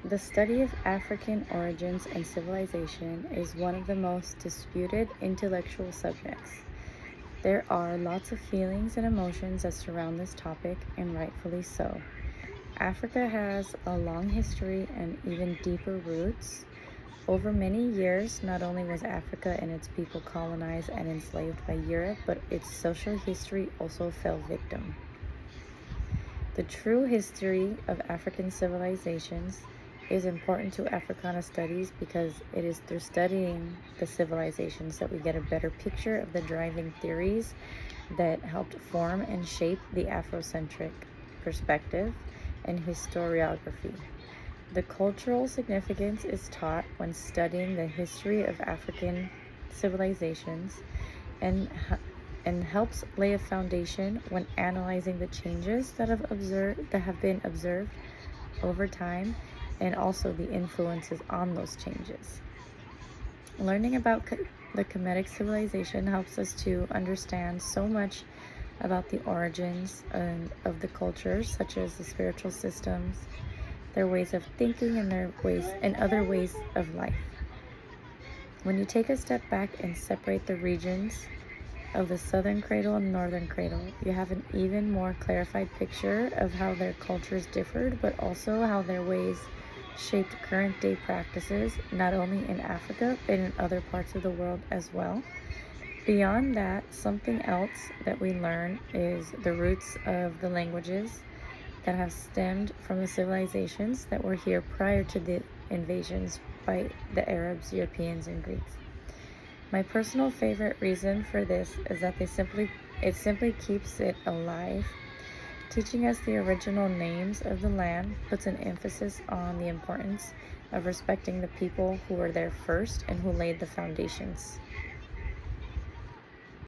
The study of African origins and civilization is one of the most disputed intellectual subjects. There are lots of feelings and emotions that surround this topic, and rightfully so. Africa has a long history and even deeper roots. Over many years, not only was Africa and its people colonized and enslaved by Europe, but its social history also fell victim. The true history of African civilizations is important to Africana studies because it is through studying the civilizations that we get a better picture of the driving theories that helped form and shape the Afrocentric perspective and historiography. The cultural significance is taught when studying the history of African civilizations and and helps lay a foundation when analyzing the changes that have been observed over time, and also the influences on those changes. Learning about the Kemetic civilization helps us to understand so much about the origins of the cultures, such as the spiritual systems, their ways of thinking, and their ways and other ways of life. When you take a step back and separate the regions of the southern cradle and northern cradle, you have an even more clarified picture of how their cultures differed, but also how their ways shaped current day practices, not only in Africa, but in other parts of the world as well. Beyond that, something else that we learn is the roots of the languages that have stemmed from the civilizations that were here prior to the invasions by the Arabs, Europeans, and Greeks. My personal favorite reason for this is that it simply keeps it alive. Teaching us the original names of the land puts an emphasis on the importance of respecting the people who were there first and who laid the foundations.